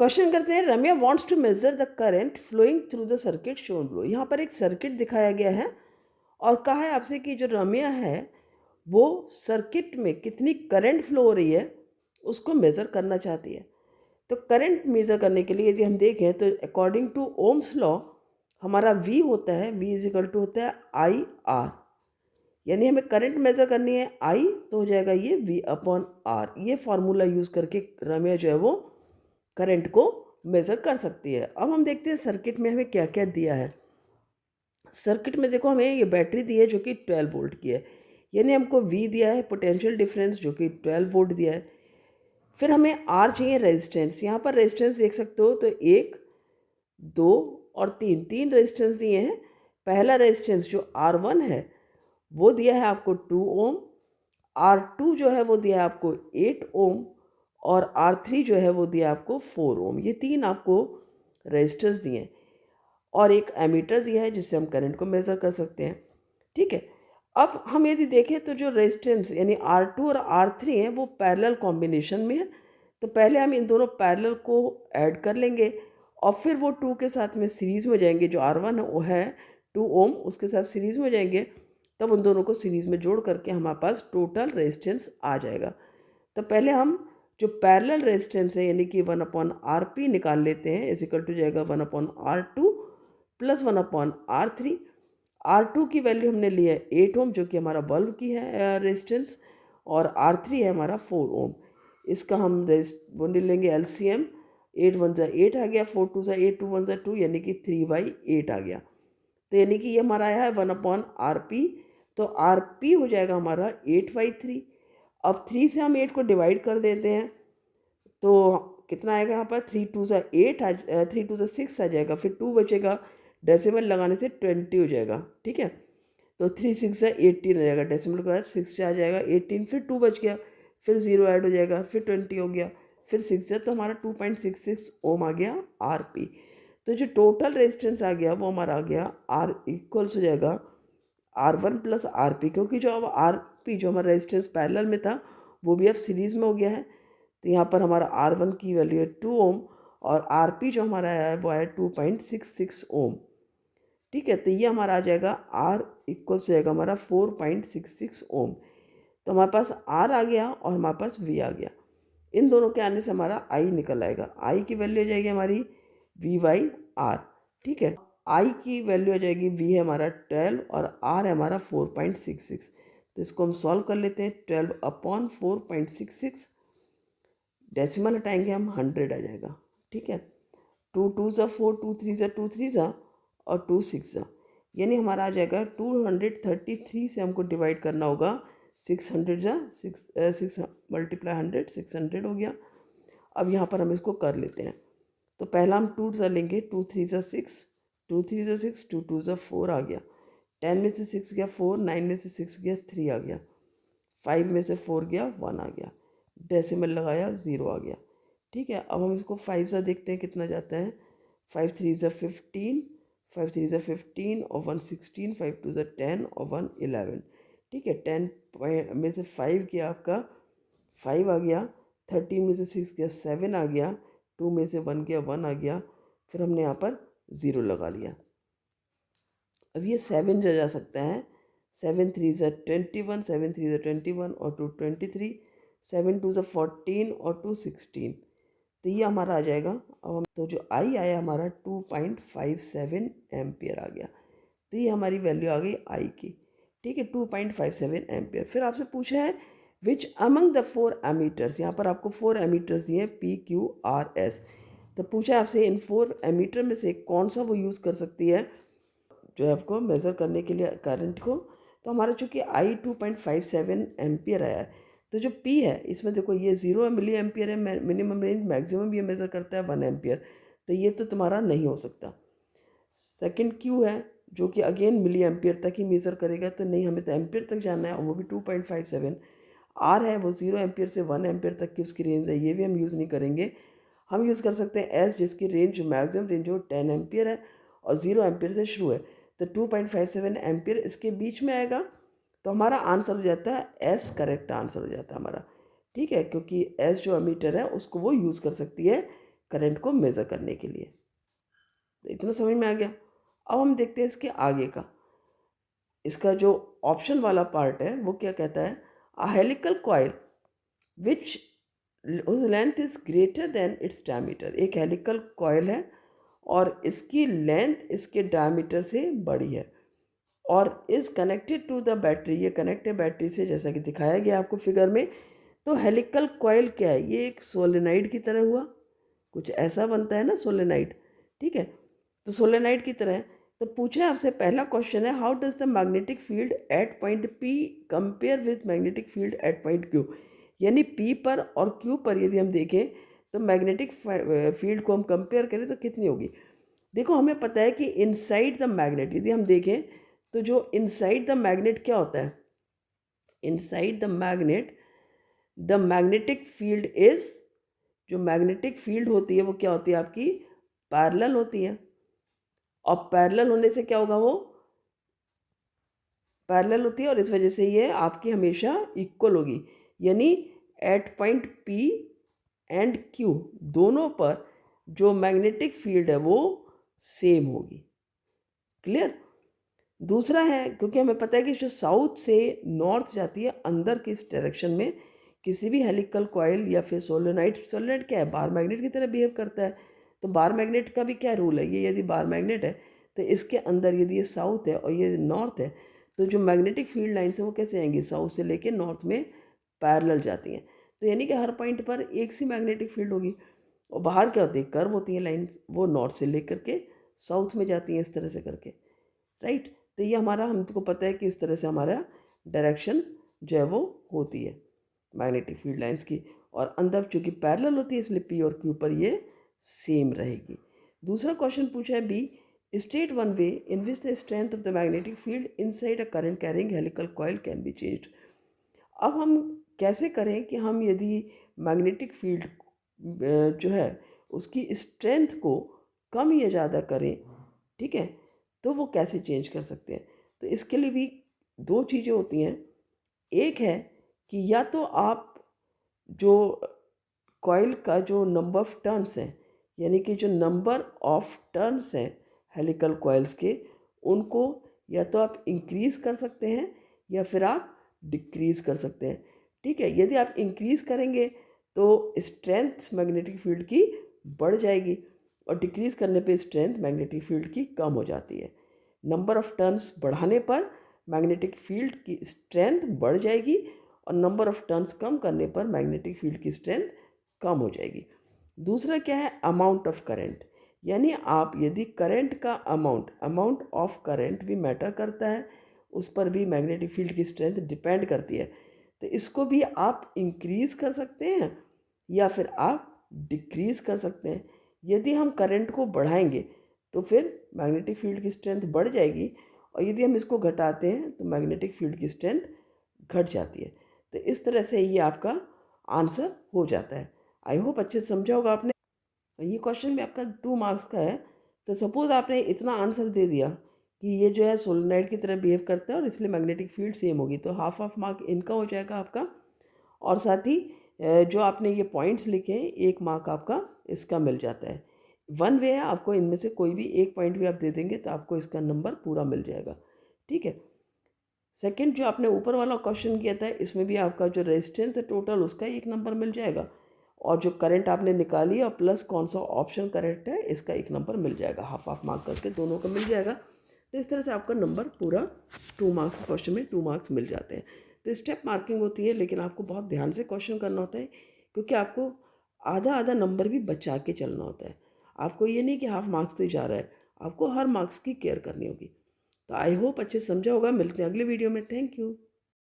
Question करते हैं, Ramya wants to measure the current flowing through the circuit shown below. यहाँ पर एक सर्किट दिखाया गया है और कहा है आपसे कि जो रम्या है वो सर्किट में कितनी करंट फ्लो हो रही है उसको मेज़र करना चाहती है। तो करंट मेज़र करने के लिए यदि हम देखें तो अकॉर्डिंग टू ओम्स लॉ हमारा V होता है, V इज इक्वल टू होता है आई आर। यानी हमें करंट मेज़र करनी है I, तो हो जाएगा ये V अपॉन आर। ये फार्मूला यूज़ करके रम्या जो है वो करंट को मेज़र कर सकती है। अब हम देखते हैं सर्किट में हमें क्या क्या दिया है। सर्किट में देखो हमें ये बैटरी दी है जो कि 12 वोल्ट की है, यानी हमको V दिया है पोटेंशियल डिफरेंस जो कि 12 वोल्ट दिया है। फिर हमें R चाहिए रेजिस्टेंस। यहाँ पर रेजिस्टेंस देख सकते हो तो 1, 2 और 3, 3 रेजिस्टेंस दिए हैं। पहला रेजिस्टेंस जो R1 है वो दिया है आपको 2 ओम, R2 जो है वो दिया है आपको 8 ओम और R3 जो है वो दिया आपको 4 ओम। ये 3 आपको रेजिस्टर्स दिए हैं और एक एमीटर दिया है जिससे हम करंट को मेज़र कर सकते हैं। ठीक है, अब हम यदि देखें तो जो रेजिस्टेंस यानी R2 और R3 हैं वो पैरेलल कॉम्बिनेशन में है। तो पहले हम इन दोनों पैरेलल को ऐड कर लेंगे और फिर वो 2 के साथ में सीरीज़ में जाएंगे। जो R1 है वो है 2 ओम, उसके साथ सीरीज़ में जाएंगे, तब उन दोनों को सीरीज़ में जोड़ करके हमारे पास टोटल रेजिस्टेंस आ जाएगा। तो पहले हम जो पैरेलल रेजिस्टेंस है यानी कि 1/RP निकाल लेते हैं, इज इक्वल टू जाएगा 1/R2 प्लस 1/R3। R2 की वैल्यू हमने ली है 8 ओम जो कि हमारा बल्ब की है रेजिस्टेंस, और R3 है हमारा 4 ओम। इसका हम वो ले लेंगे LCM। 8 1 ज़ा 8 आ गया, 4 2 ज़ा 8, 2 1 ज़ा 2 यानी कि 3/8 आ गया। तो यानी कि ये हमारा आया है 1/RP। तो RP हो जाएगा हमारा 8/3। अब 3 से हम 8 को डिवाइड कर देते हैं तो कितना आएगा यहाँ पर 3 2 ज़ा 8 3 2 ज़ा 6 आ जाएगा, फिर 2 बचेगा, डेसिमल लगाने से 20 हो जाएगा। ठीक है, तो 3 6 ज़ा 18 आ जाएगा, डेसिमल के बाद 6 से आ जाएगा 18, फिर 2 बच गया, फिर 0 ऐड हो जाएगा, फिर 20 हो गया, फिर 6 से, तो हमारा 2.66 ओम आ गया RP। तो जो टोटल रेजिस्टेंस आ गया वो हमारा आ गया R इक्वल्स हो जाएगा R1 प्लस RP, क्योंकि जो अब RP जो हमारा रेजिस्टेंस पैरेलल में था वो भी अब सीरीज़ में हो गया है। तो यहाँ पर हमारा R1 की वैल्यू है 2 ओम और RP जो हमारा है वो है 2.66 ओम। ठीक है, तो ये हमारा आ जाएगा R इक्वल्स हो जाएगा हमारा 4.66 ओम। तो हमारे पास R आ गया और हमारे पास V आ गया। इन दोनों के आने से हमारा I निकल आएगा। I की वैल्यू हो जाएगी हमारी V/R। ठीक है, I की वैल्यू हो जाएगी, V है हमारा 12 और R है हमारा 4.66। तो इसको हम सॉल्व कर लेते हैं। 12/4.66, डेसिमल हटाएंगे हम, 100 आ जाएगा। ठीक है, 2 2 ज़ा 4, 2 3 ज़ा 2 3 ज़ा और 2 6 ज़ा, यानी हमारा आ जाएगा 233 से हमको डिवाइड करना होगा 600 ज़ा 6 मल्टीप्लाई 100, 600 हो गया। अब यहाँ पर हम इसको कर लेते हैं। तो पहला हम 2 ज़ा लेंगे, 2 3 ज़ा 6, 2 3 ज़ा 6, 2 2 ज़ा 4 आ गया, 10 में से 6 गया 4, 9 में से 6 गया 3 आ गया, 5 में से 4 गया 1 आ गया, डेसिमल लगाया 0 आ गया। ठीक है, अब हम इसको 5 ज़ा देखते हैं कितना जाता है। 5 3 ज़ा 15, 5 3 ज़ा 15 और 1 16, 5 2 ज़ा 10 और 1 11। ठीक है, 10 में से 5 गया आपका 5 आ गया, 13 में से 6 गया 7 आ गया, 2 में से 1 गया 1 आ गया, फिर हमने यहाँ पर 0 लगा लिया। अब ये 7 जो जा सकता है, 7 3 ज़ा 21, 7 3 ज़ा 21 और 2 23, 7 2 ज़ा 14 और 2 16। तो ये हमारा आ जाएगा। अब हम तो जो आई आया हमारा 2.57 एम्पियर आ गया। तो ये हमारी वैल्यू आ गई आई की। ठीक है, 2.57 एम्पियर। फिर आपसे पूछा है विच अमंग द 4 एमीटर्स, यहाँ पर आपको 4 एमीटर्स दिए PQRS। तो पूछा आपसे इन 4 एमीटर में से कौन सा वो यूज़ कर सकती है जो है आपको मेज़र करने के लिए करंट को। तो हमारा चूँकि आई 2.57 एम्पियर आया है, तो जो P है इसमें देखो ये 0 मिली एम्पियर है, मिनिमम रेंज, मैक्सिमम ये मेज़र करता है 1 एम्पियर। तो ये तो तुम्हारा नहीं हो सकता। सेकंड Q है जो कि अगेन मिली एम्पियर तक ही मेज़र करेगा, तो नहीं, हमें तो एम्पियर तक जाना है और वो भी 2.57। R है वो 0 एम्पियर से 1 एम्पियर तक की उसकी रेंज है, ये भी हम यूज़ नहीं करेंगे। हम यूज़ कर सकते हैं S जिसकी रेंज मैक्सिमम रेंज हो 10 एम्पियर है और 0 एम्पियर से शुरू है। तो 2.57 एम्पियर इसके बीच में आएगा, तो हमारा आंसर हो जाता है S, करेक्ट आंसर हो जाता है हमारा। ठीक है, क्योंकि S जो एमीटर है उसको वो यूज़ कर सकती है करंट को मेज़र करने के लिए। तो इतना समझ में आ गया। अब हम देखते हैं इसके आगे का। इसका जो ऑप्शन वाला पार्ट है वो क्या कहता है, अ helical coil which whose length is greater than its diameter. एक हेलिकल कॉइल है और इसकी लेंथ इसके डायमीटर से बड़ी है और is connected to the battery. ये कनेक्ट है बैटरी से, जैसा कि दिखाया गया आपको फिगर में। तो हेलिकल कॉइल क्या है, ये एक सोलेनाइड की तरह हुआ, कुछ ऐसा बनता है ना सोलेनाइड, ठीक है। तो सोलेनाइड की तरह है। तो पूछा आपसे, पहला क्वेश्चन है, how does the magnetic field at point P compare with magnetic field at point Q. यानी पी पर और क्यू पर यदि हम देखें तो मैग्नेटिक फील्ड को हम कंपेयर करें तो कितनी होगी। देखो हमें पता है कि इनसाइड द मैग्नेट, यदि हम देखें तो जो इनसाइड द मैग्नेट क्या होता है, inside the magnet the magnetic field is, जो मैग्नेटिक फील्ड होती है वो क्या होती है आपकी, पैरेलल होती है। और पैरेलल होने से क्या होगा, वो पैरेलल होती है और इस वजह से ये आपकी हमेशा इक्वल होगी। यानी at point P and Q दोनों पर जो मैग्नेटिक फील्ड है वो सेम होगी। क्लियर। दूसरा है, क्योंकि हमें पता है कि जो साउथ से नॉर्थ जाती है अंदर की इस डायरेक्शन में, किसी भी हेलिकल कॉइल या फिर सोलेनाइड, सोलेनाइड क्या है, बार मैग्नेट की तरह बिहेव करता है। तो बार मैग्नेट का भी क्या रूल है, ये यदि बार मैग्नेट है तो इसके अंदर यदि ये साउथ है और ये नॉर्थ है, तो जो मैग्नेटिक फील्ड लाइन्स हैं वो कैसे आएंगी, साउथ से लेके नॉर्थ में पैरेलल जाती हैं। तो यानी कि हर पॉइंट पर एक सी मैग्नेटिक फील्ड होगी। और बाहर क्या होती है, कर्व होती हैं लाइन्स, वो नॉर्थ से लेकर के साउथ में जाती हैं इस तरह से करके, राइट। तो ये हमारा, हमको पता है कि इस तरह से हमारा डायरेक्शन जो है वो होती है मैग्नेटिक फील्ड लाइंस की। और अंदर चूँकि पैरेलल होती है इसलिए पी और क्यू पर ये सेम रहेगी। दूसरा क्वेश्चन पूछा है B, state one way in which the strength of the magnetic field inside a current carrying helical coil can be changed. अब हम कैसे करें कि हम यदि मैग्नेटिक फील्ड जो है उसकी स्ट्रेंथ को कम या ज़्यादा करें, ठीक है, तो वो कैसे चेंज कर सकते हैं। तो इसके लिए भी दो चीज़ें होती हैं। एक है कि या तो आप जो कॉइल का जो नंबर ऑफ टर्न्स है, यानी कि जो नंबर ऑफ टर्न्स हैं हेलिकल कॉइल्स के, उनको या तो आप इंक्रीज़ कर सकते हैं या फिर आप डिक्रीज़ कर सकते हैं, ठीक है। यदि आप इंक्रीज़ करेंगे तो स्ट्रेंथ मैग्नेटिक फील्ड की बढ़ जाएगी और डिक्रीज़ करने पे स्ट्रेंथ मैग्नेटिक फील्ड की कम हो जाती है। नंबर ऑफ टर्न्स बढ़ाने पर मैग्नेटिक फील्ड की स्ट्रेंथ बढ़ जाएगी और नंबर ऑफ टर्न्स कम करने पर मैग्नेटिक फील्ड की स्ट्रेंथ कम हो जाएगी। दूसरा क्या है, अमाउंट ऑफ करंट। यानी आप यदि करंट का अमाउंट ऑफ करंट भी मैटर करता है, उस पर भी मैग्नेटिक फील्ड की स्ट्रेंथ डिपेंड करती है। तो इसको भी आप इंक्रीज़ कर सकते हैं या फिर आप डिक्रीज़ कर सकते हैं। यदि हम करंट को बढ़ाएंगे तो फिर मैग्नेटिक फील्ड की स्ट्रेंथ बढ़ जाएगी और यदि हम इसको घटाते हैं तो मैग्नेटिक फील्ड की स्ट्रेंथ घट जाती है। तो इस तरह से ये आपका आंसर हो जाता है। आई होप अच्छे से समझा होगा आपने। ये क्वेश्चन भी आपका 2 मार्क्स का है। तो सपोज़ आपने इतना आंसर दे दिया कि ये जो है सोलेनोइड की तरह बिहेव करता है और इसलिए मैग्नेटिक फील्ड सेम होगी, तो हाफ ऑफ मार्क इनका हो जाएगा आपका। और साथ ही जो आपने ये पॉइंट्स लिखे हैं, 1 मार्क आपका इसका मिल जाता है। वन वे है, आपको इनमें से कोई भी एक पॉइंट भी आप दे देंगे तो आपको इसका नंबर पूरा मिल जाएगा, ठीक है। सेकंड, जो आपने ऊपर वाला क्वेश्चन किया था, इसमें भी आपका जो रेजिस्टेंस है टोटल, उसका 1 नंबर मिल जाएगा और जो करंट आपने निकाली और प्लस कौन सा ऑप्शन करेक्ट है, इसका 1 नंबर मिल जाएगा। हाफ हाफ मार्क करके दोनों का मिल जाएगा। तो इस तरह से आपका नंबर पूरा 2 मार्क्स के क्वेश्चन में 2 मार्क्स मिल जाते हैं। तो स्टेप मार्किंग होती है, लेकिन आपको बहुत ध्यान से क्वेश्चन करना होता है, क्योंकि आपको आधा आधा नंबर भी बचा के चलना होता है। आपको ये नहीं कि हाफ मार्क्स से जा रहा है, आपको हर मार्क्स की केयर करनी होगी। तो आई होप अच्छे से समझा होगा। मिलते हैं अगले वीडियो में। Thank you.